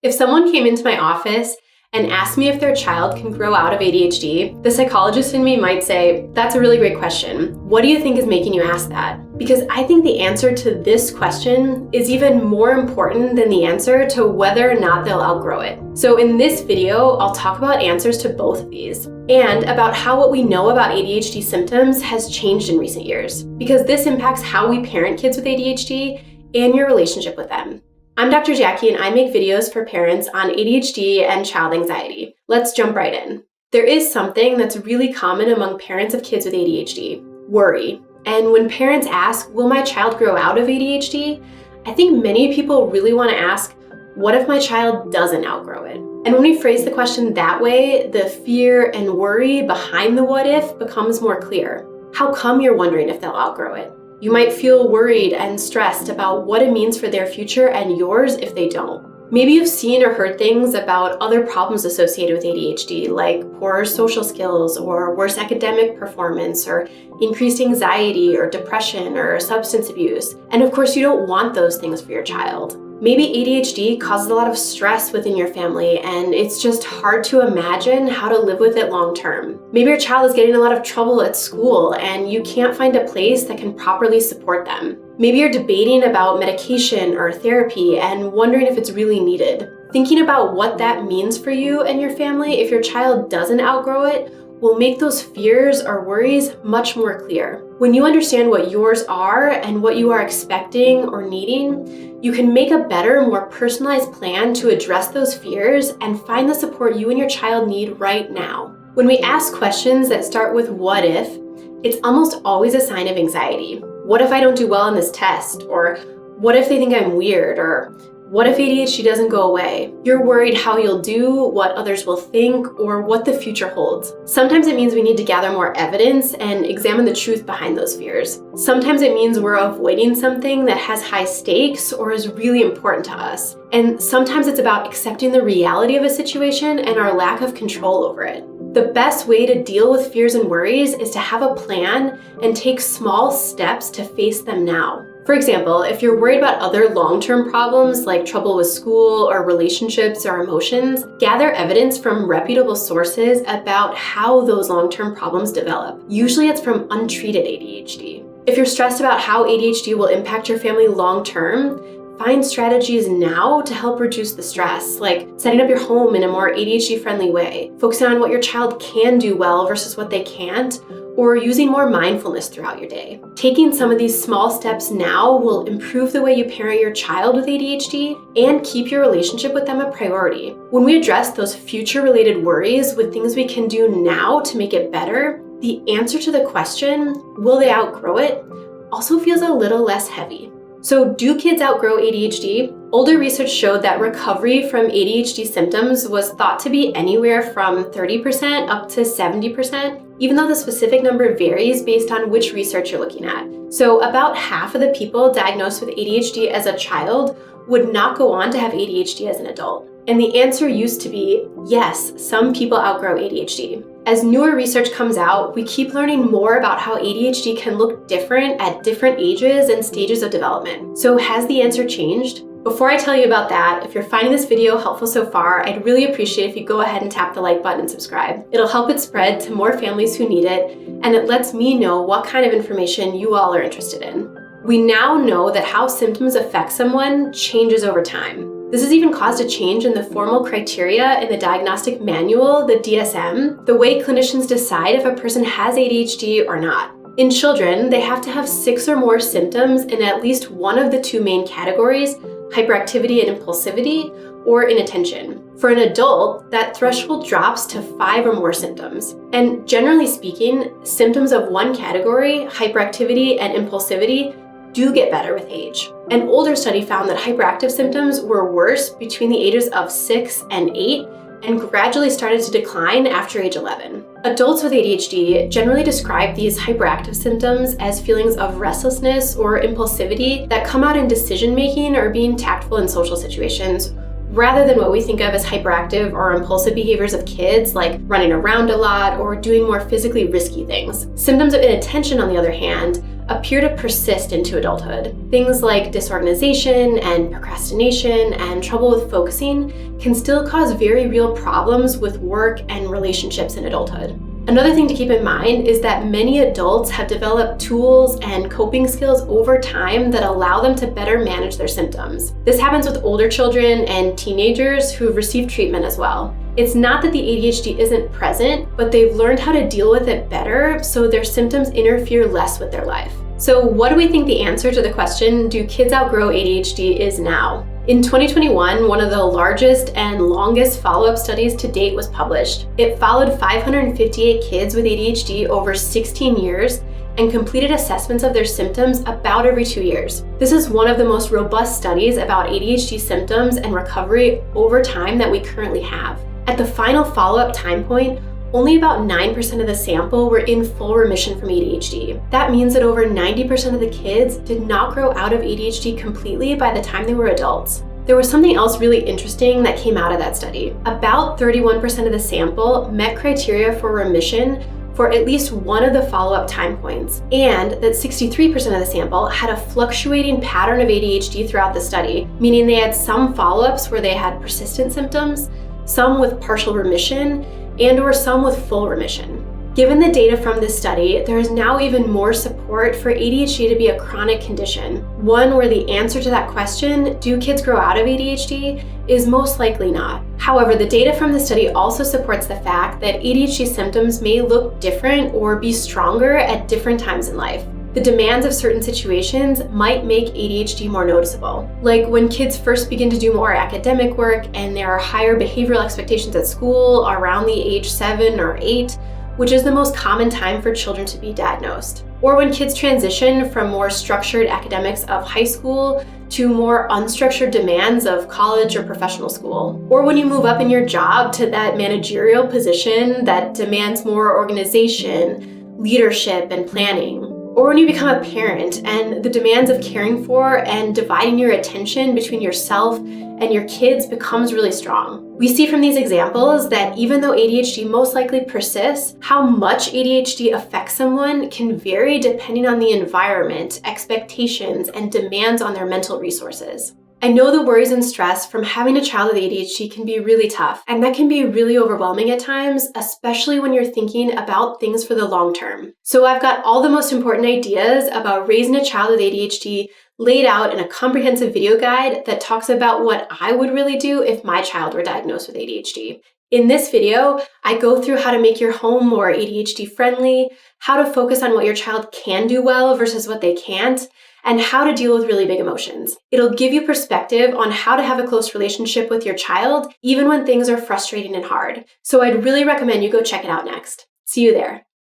If someone came into my office and asked me if their child can grow out of ADHD, the psychologist in me might say, that's a really great question. What do you think is making you ask that? Because I think the answer to this question is even more important than the answer to whether or not they'll outgrow it. So in this video, I'll talk about answers to both of these and about how what we know about ADHD symptoms has changed in recent years, because this impacts how we parent kids with ADHD and your relationship with them. I'm Dr. Jacque, and I make videos for parents on ADHD and child anxiety. Let's jump right in. There is something that's really common among parents of kids with ADHD: worry. And when parents ask, will my child grow out of ADHD? I think many people really want to ask, what if my child doesn't outgrow it? And when we phrase the question that way, the fear and worry behind the what if becomes more clear. How come you're wondering if they'll outgrow it? You might feel worried and stressed about what it means for their future and yours if they don't. Maybe you've seen or heard things about other problems associated with ADHD, like poor social skills or worse academic performance or increased anxiety or depression or substance abuse. And of course, you don't want those things for your child. Maybe ADHD causes a lot of stress within your family and it's just hard to imagine how to live with it long term. Maybe your child is getting in a lot of trouble at school and you can't find a place that can properly support them. Maybe you're debating about medication or therapy and wondering if it's really needed. Thinking about what that means for you and your family if your child doesn't outgrow it will make those fears or worries much more clear. When you understand what yours are and what you are expecting or needing, you can make a better, more personalized plan to address those fears and find the support you and your child need right now. When we ask questions that start with what if, it's almost always a sign of anxiety. What if I don't do well on this test? Or what if they think I'm weird? Or what if ADHD doesn't go away? You're worried how you'll do, what others will think, or what the future holds. Sometimes it means we need to gather more evidence and examine the truth behind those fears. Sometimes it means we're avoiding something that has high stakes or is really important to us. And sometimes it's about accepting the reality of a situation and our lack of control over it. The best way to deal with fears and worries is to have a plan and take small steps to face them now. For example, if you're worried about other long-term problems like trouble with school or relationships or emotions, gather evidence from reputable sources about how those long-term problems develop. Usually it's from untreated ADHD. If you're stressed about how ADHD will impact your family long-term, find strategies now to help reduce the stress, like setting up your home in a more ADHD-friendly way, focusing on what your child can do well versus what they can't, or using more mindfulness throughout your day. Taking some of these small steps now will improve the way you parent your child with ADHD and keep your relationship with them a priority. When we address those future-related worries with things we can do now to make it better, the answer to the question, will they outgrow it, also feels a little less heavy. So do kids outgrow ADHD? Older research showed that recovery from ADHD symptoms was thought to be anywhere from 30% up to 70%, even though the specific number varies based on which research you're looking at. So about half of the people diagnosed with ADHD as a child would not go on to have ADHD as an adult. And the answer used to be, yes, some people outgrow ADHD. As newer research comes out, we keep learning more about how ADHD can look different at different ages and stages of development. So has the answer changed? Before I tell you about that, if you're finding this video helpful so far, I'd really appreciate if you go ahead and tap the like button and subscribe. It'll help it spread to more families who need it, and it lets me know what kind of information you all are interested in. We now know that how symptoms affect someone changes over time. This has even caused a change in the formal criteria in the diagnostic manual, the DSM, the way clinicians decide if a person has ADHD or not. In children, they have to have 6 or more symptoms in at least one of the 2 main categories, hyperactivity and impulsivity, or inattention. For an adult, that threshold drops to 5 or more symptoms. And generally speaking, symptoms of one category, hyperactivity and impulsivity, do get better with age. An older study found that hyperactive symptoms were worse between the ages of 6 and 8 and gradually started to decline after age 11. Adults with ADHD generally describe these hyperactive symptoms as feelings of restlessness or impulsivity that come out in decision-making or being tactful in social situations, rather than what we think of as hyperactive or impulsive behaviors of kids, like running around a lot or doing more physically risky things. Symptoms of inattention, on the other hand, appear to persist into adulthood. Things like disorganization and procrastination and trouble with focusing can still cause very real problems with work and relationships in adulthood. Another thing to keep in mind is that many adults have developed tools and coping skills over time that allow them to better manage their symptoms. This happens with older children and teenagers who've received treatment as well. It's not that the ADHD isn't present, but they've learned how to deal with it better so their symptoms interfere less with their life. So what do we think the answer to the question, do kids outgrow ADHD, is now? In 2021, one of the largest and longest follow-up studies to date was published. It followed 558 kids with ADHD over 16 years and completed assessments of their symptoms about every 2 years. This is one of the most robust studies about ADHD symptoms and recovery over time that we currently have. At the final follow-up time point, only about 9% of the sample were in full remission from ADHD. That means that over 90% of the kids did not grow out of ADHD completely by the time they were adults. There was something else really interesting that came out of that study. About 31% of the sample met criteria for remission for at least one of the follow-up time points, and that 63% of the sample had a fluctuating pattern of ADHD throughout the study, meaning they had some follow-ups where they had persistent symptoms, some with partial remission, and/or some with full remission. Given the data from this study, there is now even more support for ADHD to be a chronic condition, one where the answer to that question, do kids grow out of ADHD, is most likely not. However, the data from the study also supports the fact that ADHD symptoms may look different or be stronger at different times in life. The demands of certain situations might make ADHD more noticeable. Like when kids first begin to do more academic work and there are higher behavioral expectations at school around the age 7 or 8, which is the most common time for children to be diagnosed. Or when kids transition from more structured academics of high school to more unstructured demands of college or professional school. Or when you move up in your job to that managerial position that demands more organization, leadership, and planning. Or when you become a parent and the demands of caring for and dividing your attention between yourself and your kids becomes really strong. We see from these examples that even though ADHD most likely persists, how much ADHD affects someone can vary depending on the environment, expectations, and demands on their mental resources. I know the worries and stress from having a child with ADHD can be really tough, and that can be really overwhelming at times, especially when you're thinking about things for the long term. So I've got all the most important ideas about raising a child with ADHD laid out in a comprehensive video guide that talks about what I would really do if my child were diagnosed with ADHD. In this video, I go through how to make your home more ADHD friendly, how to focus on what your child can do well versus what they can't, and how to deal with really big emotions. It'll give you perspective on how to have a close relationship with your child, even when things are frustrating and hard. So I'd really recommend you go check it out next. See you there.